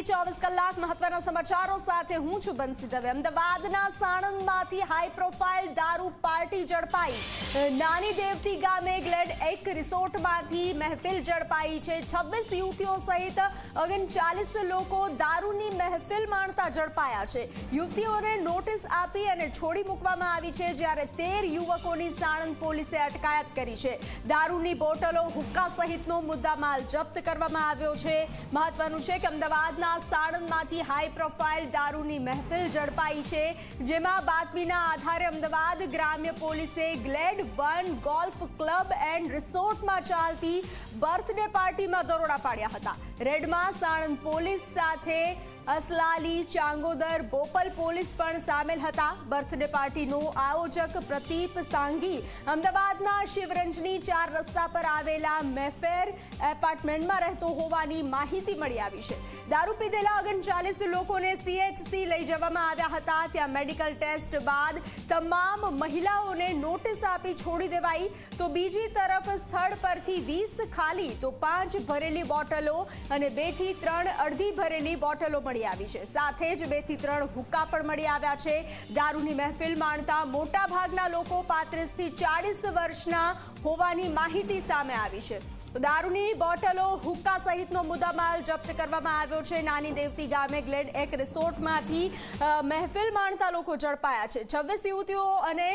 24 કલાક મહત્વના સમાચારો સાથે હું છું બંસી દવે। અમદાવાદના સાણંદમાંથી હાઈ પ્રોફાઇલ દારૂ પાર્ટી ઝડપાઈ। નાની દેવતી ગામે ગ્લેડ એક રિસોર્ટમાંથી મહેફિલ ઝડપાઈ છે। 26 યુવતીઓ સહિત 39 લોકો દારૂની મહેફિલ માણતા ઝડપાયા છે। યુવતીઓને નોટિસ આપી અને છોડી મૂકવામાં આવી છે, જ્યારે 13 યુવકોની સાણંદ પોલીસે અટકાયત કરી છે। દારૂની બોટલો, હુક્કા સહિતનો મુદ્દામાલ જપ્ત કરવામાં આવ્યો છે। મહત્વનું છે કે અમદાવાદના સાણંદમાંથી હાઈ પ્રોફાઇલ દારૂની મહેફિલ ઝડપાઈ છે, જેમાં બાતમીના આધારે અમદાવાદ ગ્રામ્ય પોલીસે ગ્લેડ 1 ગોલ્ફ ક્લબ એન્ડ રિસોર્ટમાં ચાલતી બર્થડે પાર્ટીમાં દરોડા પાડ્યા હતા। રેડમાં સાણંદ પોલીસ સાથે અસલાલી, ચાંગોદર, બોપલ પોલીસ પણ સામેલ હતા। બર્થડે પાર્ટીનો આયોજક પ્રદીપ સાંઘી અમદાવાદના શિવરંજની 4 રસ્તા પર આવેલા મેફેર એપાર્ટમેન્ટમાં રહેતો હોવાની માહિતી મળી આવી છે। દારૂ પીધેલા 39 લોકોને CHC લઈ જવામાં આવ્યા હતા। ત્યાં મેડિકલ ટેસ્ટ બાદ તમામ મહિલાઓને નોટિસ આપી છોડી દેવાઈ। તો બીજી તરફ સ્થળ પરથી 20 ખાલી તો 5 ભરેલી બોટલો અને 2 થી 3 અડધી ભરેલી બોટલો મળી આવી છે। સાથે જ 2 થી 3 હુક્કા પણ મળી આવ્યા છે। દારૂની મહેફિલ માણતા મોટા ભાગના લોકો 35 થી 40 વર્ષના હોવાની માહિતી સામે આવી છે। તો દારૂની બોટલો, હુક્કા સહિતનો મુદ્દામાલ જપ્ત કરવામાં આવ્યો છે। નાની દેવતી ગામે ગ્લેડ એક રિસોર્ટમાંથી મહેફિલ માણતા લોકો ઝડપાયા છે। 26 યુવતીઓ અને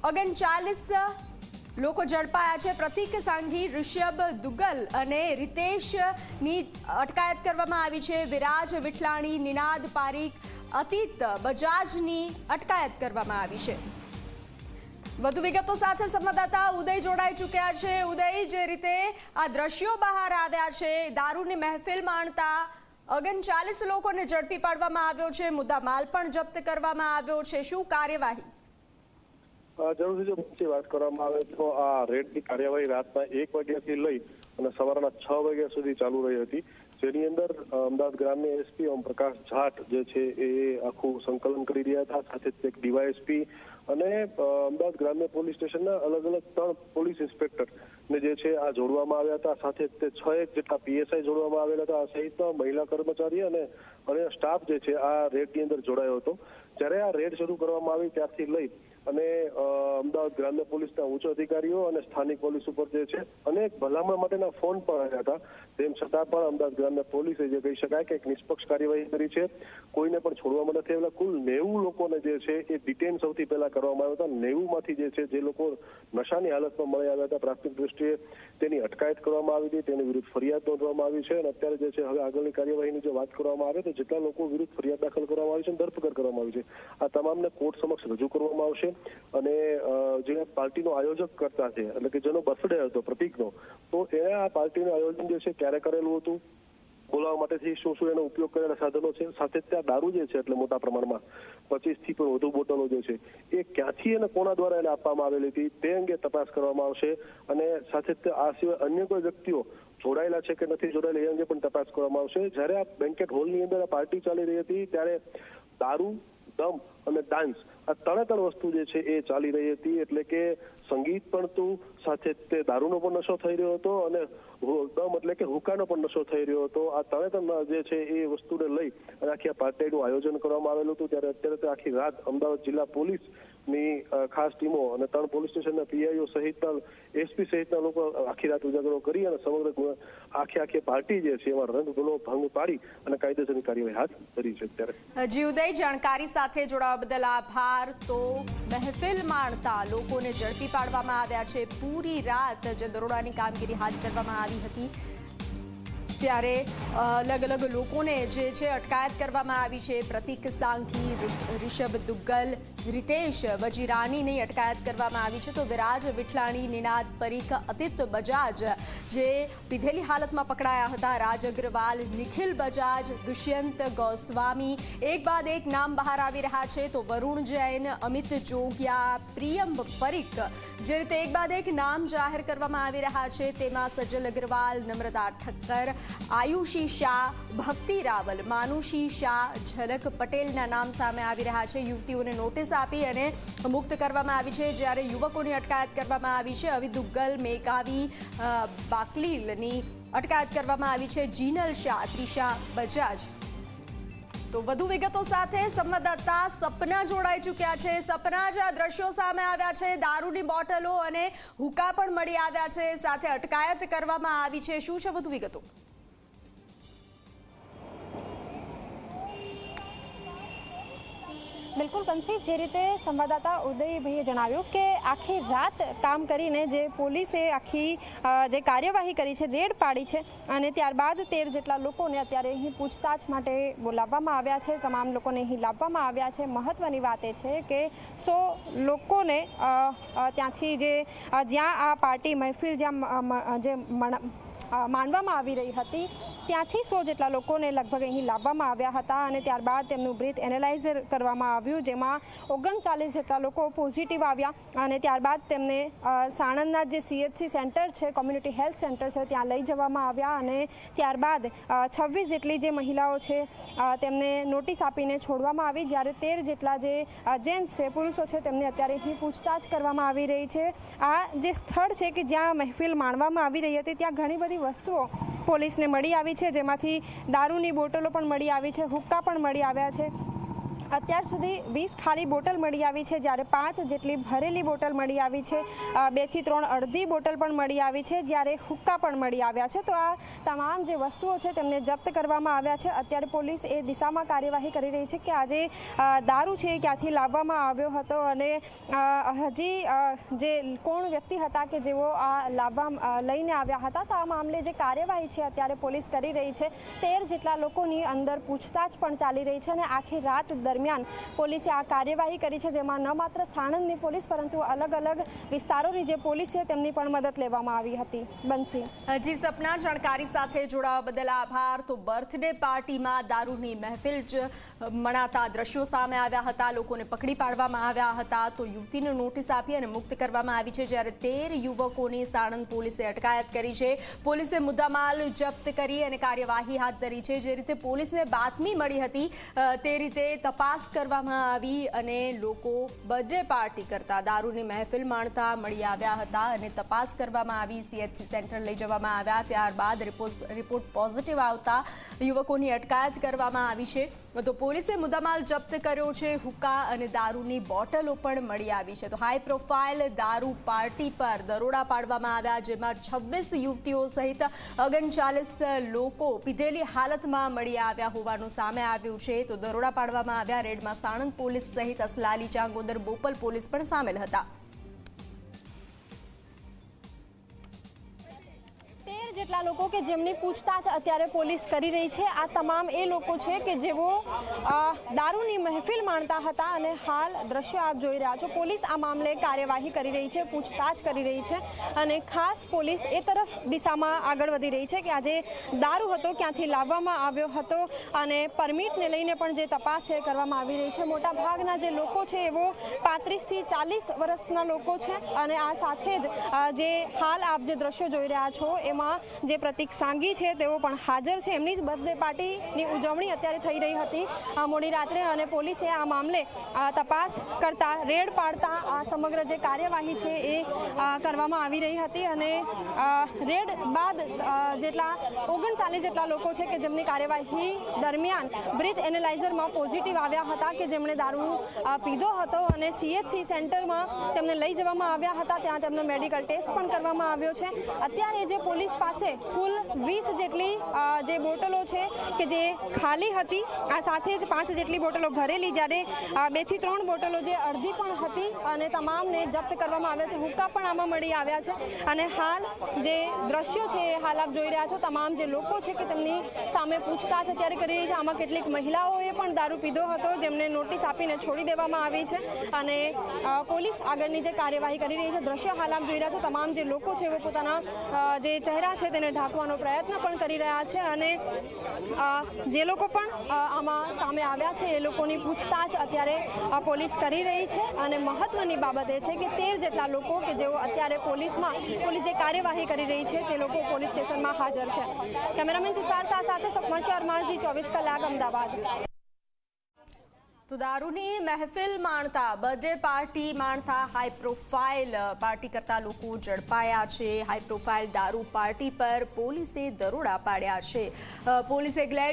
39 લોકો ઝડપાયા છે। પ્રતીક સાંઘી, ઋષભ દુગ્ગલ અને રિતેશની અટકાયત કરવામાં આવી છે। વિરાજ વિઠલાણી, નિનાદ પારીક, અતીત બજાજની અટકાયત કરવામાં આવી છે। વધુ વિગતો સાથે સંવાદદાતા ઉદય જોડાઈ ચૂક્યા છે। ઉદય, જે રીતે આ દ્રશ્યો બહાર આવ્યા છે, દારૂની મહેફિલ માણતા 39 લોકોને ઝડપી પાડવામાં આવ્યો છે, મુદ્દામાલ પણ જપ્ત કરવામાં આવ્યો છે, શું કાર્યવાહી? જરૂરથી વાત કરવામાં આવે તો આ રેડની કાર્યવાહી રાતના 1 વાગ્યાથી લઈ અને સવારના 6 વાગ્યા સુધી ચાલુ રહી હતી, જેની અંદર અમદાવાદ ગ્રામ્ય SP ઓમ પ્રકાશ જાટ જે છે એ આખું સંકલન કરી રહ્યા હતા। સાથે જ એક DYSP અને અમદાવાદ ગ્રામ્ય પોલીસ સ્ટેશનના અલગ અલગ 3 પોલીસ ઇન્સ્પેક્ટર ને જે છે આ જોડવામાં આવ્યા હતા। સાથે જ 6 જેટલા PSI જોડવામાં આવેલા હતા। આ સહિત મહિલા કર્મચારી અને સ્ટાફ જે છે આ રેડની અંદર જોડાયો હતો। જ્યારે આ રેડ શરૂ કરવામાં આવી ત્યારથી લઈ અને અમદાવાદ ગ્રામ્ય પોલીસના ઉચ્ચ અધિકારીઓ અને સ્થાનિક પોલીસ ઉપર જે છે અનેક ભલામણ માટેના ફોન પણ આવ્યા હતા। તેમ છતાં પણ અમદાવાદ ગ્રામ્ય પોલીસે જે કહી શકાય કે એક નિષ્પક્ષ કાર્યવાહી કરી છે। કોઈને પણ છોડવામાં નથી આવેલા। કુલ 90 લોકોને જે છે એ ડિટેન સૌથી પહેલા કરવામાં આવ્યા હતા। 90માંથી જે છે જે લોકો નશાની હાલતમાં મળી આવ્યા હતા, પ્રાથમિક દ્રષ્ટિએ તેની અટકાયત કરવામાં આવી હતી, તેની વિરુદ્ધ ફરિયાદ નોંધવામાં આવી છે। અને અત્યારે જે છે હવે આગળની કાર્યવાહીની જો વાત કરવામાં આવે તો જેટલા લોકો વિરુદ્ધ ફરિયાદ દાખલ કરવામાં આવી છે, ધરપકડ કરવામાં આવી છે, આ તમામને કોર્ટ સમક્ષ રજૂ કરવામાં આવશે। અને જે પાર્ટીનો આયોજક કરતા છે, એટલે કે જેનો બર્થડે હતો પ્રતીકનો, તો એને આ પાર્ટીનું આયોજન જે છે ક્યારે કરેલું હતું, બોલાવવા માટેથી શું એનો ઉપયોગ કરેલા સાધનો છે, સાથે ત્યાં દારૂ જે છે એટલે મોટા પ્રમાણમાં 25 થી પણ વધુ બોટલો જે છે એ ક્યાંથી અને કોના દ્વારા એને આપવામાં આવેલી હતી તે અંગે તપાસ કરવામાં આવશે। અને સાથે જ આ સિવાય અન્ય કોઈ વ્યક્તિઓ જોડાયેલા છે કે નથી જોડાયેલા એ અંગે પણ તપાસ કરવામાં આવશે। જ્યારે આ બેન્કેટ હોલની અંદર આ પાર્ટી ચાલી રહી હતી ત્યારે દારૂ, દમ અને ડાન્સ આ 3 વસ્તુ જે છે એ ચાલી રહી હતી, એટલે કે સંગીત પણ હતું, સાથે તે દારૂનો પણ નશો થઈ રહ્યો હતો અને દમ એટલે કે હુક્કાનો પણ નશો થઈ રહ્યો હતો। આ 3 જે છે એ વસ્તુને લઈ અને આખી આ પાર્ટીનું આયોજન કરવામાં આવેલું હતું। ત્યારે અત્યારે આખી રાત અમદાવાદ જિલ્લા પોલીસની ખાસ ટીમો અને 3 પોલીસ સ્ટેશનના PIO સહિતના SP સહિતના લોકો આખી રાત ઉજાગરો કરી અને સમગ્ર આખી પાર્ટી જે છે એમાં રંગગુલો ભંગ પાડી અને કાયદેસરની કાર્યવાહી હાથ ધરી છે। અત્યારે જી ઉદય, જાણકારી સાથે જોડાવા બદલ આભાર। તો મહેફિલ માણતા લોકોને ઝડપી પાડવામાં આવ્યા છે। પૂરી રાત જે દરોડાની કામગીરી હાથ ધરવામાં આવી હતી ત્યારે અલગ અલગ લોકોને જે છે અટકાયત કરવામાં આવી છે। પ્રતીક સાંઘી, ઋષભ દુગ્ગલ, રિતેશ વજીરાણીની અટકાયત કરવામાં આવી છે। તો વિરાજ વિઠલાણી, નિનાદ પરીખ, અતીત બજાજ જે પીધેલી હાલતમાં પકડાયા હતા, રાજ અગ્રવાલ, નિખિલ બજાજ, દુષ્યંત ગોસ્વામી, એક બાદ એક નામ બહાર આવી રહ્યા છે। તો વરુણ જૈન, અમિત જોગિયા, પ્રિયમ પરીખ, જે રીતે એક બાદ એક નામ જાહેર કરવામાં આવી રહ્યા છે તેમાં સજલ અગ્રવાલ, નમ્રતા ઠક્કર, આયુષી શાહ, ભક્તિ રાવલ, માનુષી શાહ, ઝલક પટેલના નામ સામે આવી રહ્યા છે। યુવતીઓને નોટિસ આપી અને મુક્ત કરવામાં આવી છે, જ્યારે યુવકોની અટકાયત કરવામાં આવી છે। અવિ દુગ્ગલ, મેઘાવી, બાકલીલની અટકાયત કરવામાં આવી છે જીનલ શાહ, ત્રિષા બજાજ। તો વધુ વિગતો સાથે સંવાદદાતા સપના જોડાઈ ચૂક્યા છે। સપના, જ આ દ્રશ્યો સામે આવ્યા છે, દારૂની બોટલો અને હુક્કા પણ મળી આવ્યા છે, સાથે અટકાયત કરવામાં આવી છે, શું છે વધુ વિગતો? બિલકુલ કંસી, જે રીતે સંવાદદાતા ઉદયભાઈએ જણાવ્યું કે આખી રાત કામ કરીને જે પોલીસે આખી જે કાર્યવાહી કરી છે, રેડ પાડી છે અને ત્યારબાદ 13 જેટલા લોકોને અત્યારે અહીં પૂછતાછ માટે બોલાવવામાં આવ્યા છે। તમામ લોકોને અહીં લાવવામાં આવ્યા છે। મહત્વની વાત એ છે કે 100 લોકોને ત્યાંથી જ્યાં આ પાર્ટી મહેફિલ જ્યાં માનવામાં આવી રહી હતી ત્યાંથી 100 જેટલા લોકોને લગભગ અહીં લાવવામાં આવ્યા હતા અને ત્યારબાદ તેમનું બ્રીથ એનાલાઇઝર કરવામાં આવ્યું, જેમાં 39 જેટલા લોકો પોઝિટિવ આવ્યા અને ત્યારબાદ તેમને સાણંદના જે CHC સેન્ટર છે, કોમ્યુનિટી હેલ્થ સેન્ટર છે, ત્યાં લઈ જવામાં આવ્યા અને ત્યારબાદ 26 જેટલી જે મહિલાઓ છે તેમને નોટિસ આપીને છોડવામાં આવી, જ્યારે 13 જેટલા જે જેન્ટ્સ છે, પુરુષો છે, તેમને અત્યારે અહીં પૂછતાછ કરવામાં આવી રહી છે। આ જે સ્થળ છે કે જ્યાં મહેફિલ માણવામાં આવી રહી હતી ત્યાં ઘણી બધી વસ્તુઓ પોલીસને મળી આવી છે, જેમાંથી દારૂની બોટલો પણ મળી આવી છે, હુક્કા પણ મળી આવ્યા છે। અત્યાર સુધી 20 ખાલી બોટલ મળી આવી છે, જ્યારે 5 જેટલી ભરેલી બોટલ મળી આવી છે, 2 થી 3 અડધી બોટલ પણ મળી આવી છે, જ્યારે હુક્કા પણ મળી આવ્યા છે। તો આ તમામ જે વસ્તુઓ છે તેમને જપ્ત કરવામાં આવ્યા છે। અત્યારે પોલીસ એ દિશામાં કાર્યવાહી કરી રહી છે કે આજે દારૂ છે ક્યાંથી લાવવામાં આવ્યો હતો અને હજી જે કોણ વ્યક્તિ હતા કે જેઓ આ લઈને આવ્યા હતા, તો આ મામલે જે કાર્યવાહી છે અત્યારે પોલીસ કરી રહી છે। 13 જેટલા લોકોની અંદર પૂછતાછ પણ ચાલી રહી છે અને આખી રાત દરમિયાન પોલીસે આ કાર્યવાહી કરી છે, જેમાં ન માત્ર સાણંદની પોલીસ પરંતુ અલગ અલગ વિસ્તારોની જે પોલીસ છે તેમની પણ મદદ લેવામાં આવી હતી। બંસી જી સપના, જાણકારી સાથે જોડાવા બદલ આભાર। તો બર્થડે પાર્ટીમાં દારૂની મહેફિલ જ મનાતા દ્રશ્યો સામે આવ્યા હતા, લોકોને પકડી પાડવામાં આવ્યા હતા, તો યુવતીને નોટિસ આપી અને મુક્ત કરવામાં આવી છે, જ્યારે 13 યુવકોની સાણંદ પોલીસે અટકાયત કરી છે। પોલીસે મુદ્દામાલ જપ્ત કરી અને કાર્યવાહી હાથ ધરી છે। જે રીતે પોલીસને બાતમી મળી હતી તે રીતે તપાસ કરવામાં આવી અને લોકો બર્થડે પાર્ટી કરતા, દારૂની મહેફિલ માણતા મળી આવ્યા હતા અને તપાસ કરવામાં આવી, CHC સેન્ટર લઈ જવામાં આવ્યા, ત્યારબાદ રિપોર્ટ પોઝિટિવ આવતા યુવકોની અટકાયત કરવામાં આવી છે। તો પોલીસે મુદ્દામાલ જપ્ત કર્યો છે, હુક્કા અને દારૂની બોટલો પણ મળી આવી છે। તો હાઈ પ્રોફાઇલ દારૂ પાર્ટી પર દરોડા પાડવામાં આવ્યા, જેમાં 26 યુવતીઓ સહિત 39 લોકો પીધેલી હાલતમાં મળી આવ્યા હોવાનું સામે આવ્યું છે। તો દરોડા પાડવામાં આવ્યા, રેડમાં સાણંદ પોલીસ સહિત અસલાલી, ચાંગોદર, બોપલ પોલીસ પણ સામેલ હતા। જેટલા લોકો કે જેમની પૂછતાછ અત્યારે પોલીસ કરી રહી છે, આ તમામ એ લોકો છે કે જેઓ દારૂની મહેફિલ માણતા હતા અને હાલ દ્રશ્ય આપ જોઈ રહ્યા છો, પોલીસ આ મામલે કાર્યવાહી કરી રહી છે, પૂછતાછ કરી રહી છે અને ખાસ પોલીસ એ તરફ દિશામાં આગળ વધી રહી છે કે આજે દારૂ હતો ક્યાંથી લાવવામાં આવ્યો હતો અને પરમિટને લઈને પણ જે તપાસ છે કરવામાં આવી રહી છે। મોટા ભાગના જે લોકો છે એવો 35 થી 40 વર્ષના લોકો છે અને આ સાથે જ જે હાલ આપ જે દ્રશ્યો જોઈ રહ્યા છો એમાં જે પ્રતિક સાંગી છે તેઓ પણ હાજર છે। એમની જ બર્થડે પાર્ટીની ઉજવણી અત્યારે થઈ રહી હતી મોડી રાત્રે અને પોલીસે આ મામલે તપાસ કરતા, રેડ પાડતા આ સમગ્ર જે કાર્યવાહી છે એ કરવામાં આવી રહી હતી અને રેડ બાદ જેટલા 39 જેટલા લોકો છે કે જેમની કાર્યવાહી દરમિયાન બ્રીથ એનાલાઇઝરમાં પોઝિટિવ આવ્યા હતા કે જેમણે દારૂ પીધો હતો અને CHC સેન્ટરમાં તેમને લઈ જવામાં આવ્યા હતા, ત્યાં તેમનો મેડિકલ ટેસ્ટ પણ કરવામાં આવ્યો છે। અત્યારે જે પોલીસ પાસે કુલ 20 જેટલી જે બોટલો છે કે જે ખાલી હતી, આ સાથે જ 5 જેટલી બોટલો ભરેલી, જ્યારે 2 થી 3 બોટલો જે અડધી પણ હતી અને તમામને જપ્ત કરવામાં આવ્યા છે, હુક્કા પણ આમાં મળી આવ્યા છે અને હાલ જે દ્રશ્યો છે હાલ આપ જોઈ રહ્યા છો, તમામ જે લોકો છે કે તેમની સામે પૂછતાછ અત્યારે કરી રહી છે। આમાં કેટલીક મહિલાઓએ પણ દારૂ પીધો હતો, જેમને નોટિસ આપીને છોડી દેવામાં આવી છે અને પોલીસ આગળની જે કાર્યવાહી કરી રહી છે। દ્રશ્ય હાલ આપ જોઈ રહ્યા છો, તમામ જે લોકો છે એ પોતાના જે ચહેરા છે તેને ઢાંકવાનો પ્રયત્ન પણ કરી રહ્યા છે અને જે લોકો પણ આમાં સામે આવ્યા છે એ લોકોની પૂછતાછ અત્યારે પોલીસ કરી રહી છે અને મહત્વની બાબત એ છે કે 13 જેટલા લોકો કે જેઓ અત્યારે પોલીસ જે કાર્યવાહી કરી રહી છે તે લોકો પોલીસ સ્ટેશનમાં હાજર છે। કેમેરામેન તુષાર શાહ સાથે સપના શર્મા, ઝી 24 કલાક, અમદાવાદ। તો દારૂની મહેફિલ માણતા, બર્થડે પાર્ટી માણતા હાઈ પ્રોફાઇલ પાર્ટી કરતા લોકો ઝડપાયા છે. હાઈ પ્રોફાઇલ દારૂ પાર્ટી પર પોલીસે દરોડા પાડ્યા છે. પોલીસે ગ્લેડ